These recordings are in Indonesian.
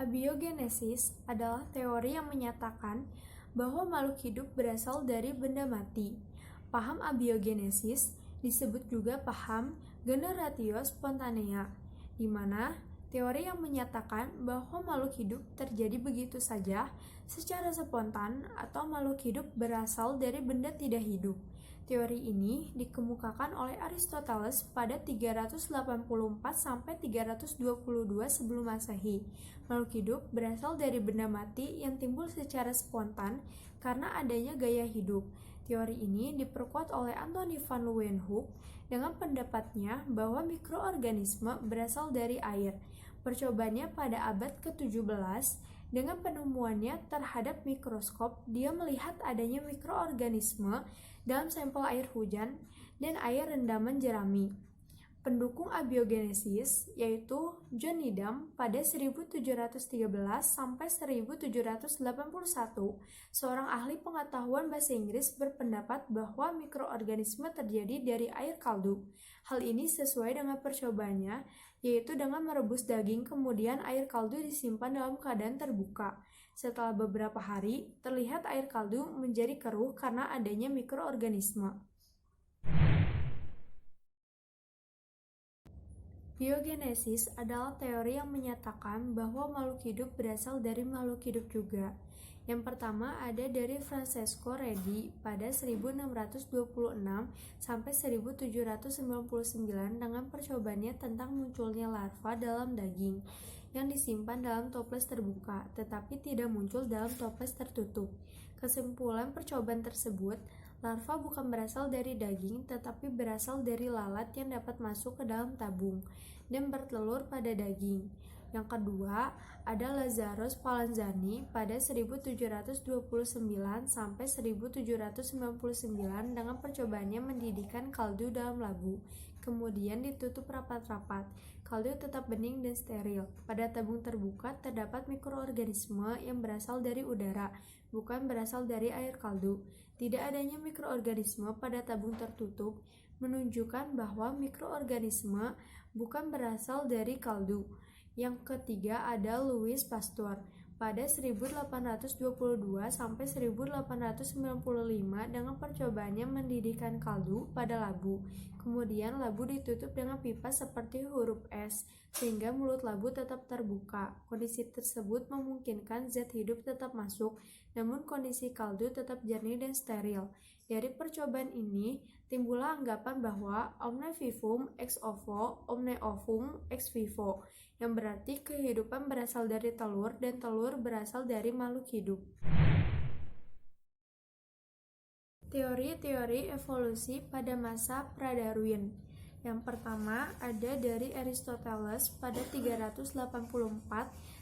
Abiogenesis adalah teori yang menyatakan bahwa makhluk hidup berasal dari benda mati. Paham abiogenesis disebut juga paham generatio spontanea, di mana teori yang menyatakan bahwa makhluk hidup terjadi begitu saja secara spontan atau makhluk hidup berasal dari benda tidak hidup. Teori ini dikemukakan oleh Aristoteles pada 384-322 sebelum Masehi. Makhluk hidup berasal dari benda mati yang timbul secara spontan karena adanya gaya hidup. Teori ini diperkuat oleh Anthony van Leeuwenhoek dengan pendapatnya bahwa mikroorganisme berasal dari air. Percobaannya pada abad ke-17, dengan penemuannya terhadap mikroskop, dia melihat adanya mikroorganisme dalam sampel air hujan dan air rendaman jerami. Pendukung abiogenesis yaitu John Needham pada 1713 sampai 1781, seorang ahli pengetahuan bahasa Inggris berpendapat bahwa mikroorganisme terjadi dari air kaldu. Hal ini sesuai dengan percobaannya, yaitu dengan merebus daging kemudian air kaldu disimpan dalam keadaan terbuka. Setelah beberapa hari, terlihat air kaldu menjadi keruh karena adanya mikroorganisme. Biogenesis adalah teori yang menyatakan bahwa makhluk hidup berasal dari makhluk hidup juga. Yang pertama ada dari Francesco Redi pada 1626 sampai 1799 dengan percobaannya tentang munculnya larva dalam daging yang disimpan dalam toples terbuka tetapi tidak muncul dalam toples tertutup. Kesimpulan percobaan tersebut, larva bukan berasal dari daging tetapi berasal dari lalat yang dapat masuk ke dalam tabung dan bertelur pada daging. Yang kedua, ada Lazzaro Spallanzani pada 1729 sampai 1799 dengan percobaannya mendidihkan kaldu dalam labu, kemudian ditutup rapat-rapat. Kaldu tetap bening dan steril. Pada tabung terbuka terdapat mikroorganisme yang berasal dari udara, bukan berasal dari air kaldu. Tidak adanya mikroorganisme pada tabung tertutup menunjukkan bahwa mikroorganisme bukan berasal dari kaldu. Yang ketiga ada Louis Pasteur pada 1822 sampai 1895 dengan percobaannya mendidihkan kaldu pada labu. Kemudian labu ditutup dengan pipa seperti huruf S sehingga mulut labu tetap terbuka. Kondisi tersebut memungkinkan zat hidup tetap masuk, namun kondisi kaldu tetap jernih dan steril. Dari percobaan ini, timbullah anggapan bahwa omne vivum ex ovo, omne ovum ex vivo, yang berarti kehidupan berasal dari telur dan telur berasal dari makhluk hidup. Teori-teori evolusi pada masa pra-Darwin. Yang pertama ada dari Aristoteles pada 384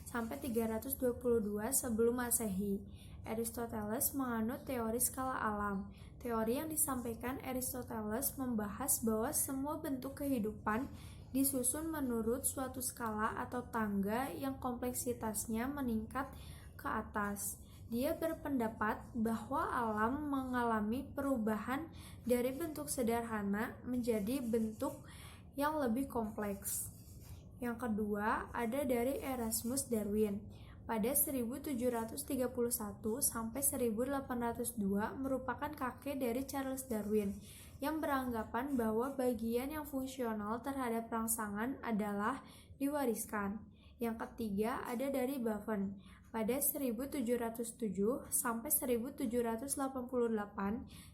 sampai 322 sebelum Masehi. Aristoteles menganut teori skala alam. Teori yang disampaikan Aristoteles membahas bahwa semua bentuk kehidupan disusun menurut suatu skala atau tangga yang kompleksitasnya meningkat ke atas. Dia berpendapat bahwa alam mengalami perubahan dari bentuk sederhana menjadi bentuk yang lebih kompleks. Yang kedua ada dari Erasmus Darwin pada 1731 sampai 1802 merupakan kakek dari Charles Darwin yang beranggapan bahwa bagian yang fungsional terhadap rangsangan adalah diwariskan. Yang ketiga ada dari Buffon pada 1707 sampai 1788.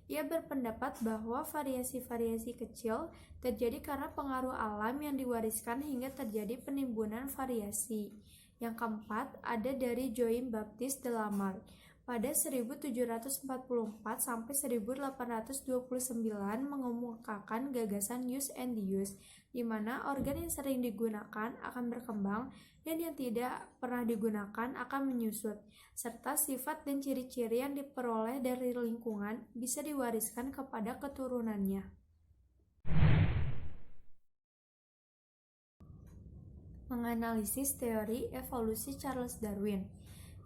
Ia berpendapat bahwa variasi-variasi kecil terjadi karena pengaruh alam yang diwariskan hingga terjadi penimbunan variasi. Yang keempat ada dari Jean Baptiste de Lamarck pada 1744 sampai 1829 mengemukakan gagasan use and use, di mana organ yang sering digunakan akan berkembang dan yang tidak pernah digunakan akan menyusut, serta sifat dan ciri-ciri yang diperoleh dari lingkungan bisa diwariskan kepada keturunannya. Menganalisis teori evolusi Charles Darwin.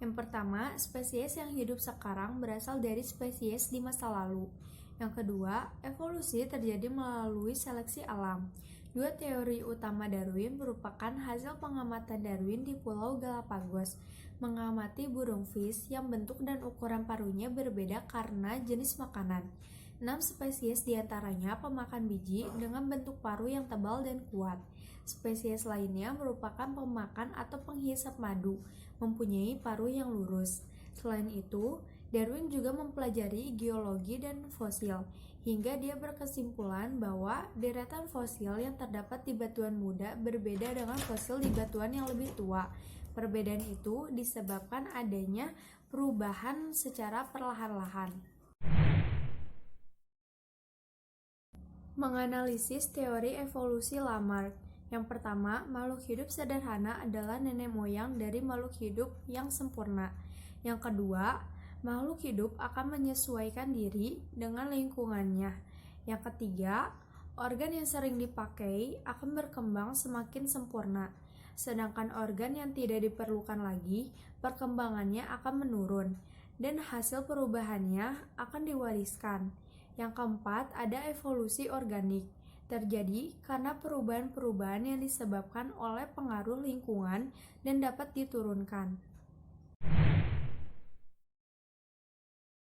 Yang pertama, spesies yang hidup sekarang berasal dari spesies di masa lalu. Yang kedua, evolusi terjadi melalui seleksi alam. Dua teori utama Darwin merupakan hasil pengamatan Darwin di Pulau Galapagos, mengamati burung fish yang bentuk dan ukuran paruhnya berbeda karena jenis makanan. 6 spesies diantaranya pemakan biji dengan bentuk paruh yang tebal dan kuat. Spesies lainnya merupakan pemakan atau penghisap madu, mempunyai paruh yang lurus. Selain itu, Darwin juga mempelajari geologi dan fosil, hingga dia berkesimpulan bahwa deretan fosil yang terdapat di batuan muda berbeda dengan fosil di batuan yang lebih tua. Perbedaan itu disebabkan adanya perubahan secara perlahan-lahan. Menganalisis teori evolusi Lamarck. Yang pertama, makhluk hidup sederhana adalah nenek moyang dari makhluk hidup yang sempurna. Yang kedua, makhluk hidup akan menyesuaikan diri dengan lingkungannya. Yang ketiga, organ yang sering dipakai akan berkembang semakin sempurna. Sedangkan organ yang tidak diperlukan lagi, perkembangannya akan menurun dan hasil perubahannya akan diwariskan. Yang keempat, ada evolusi organik. Terjadi karena perubahan-perubahan yang disebabkan oleh pengaruh lingkungan dan dapat diturunkan.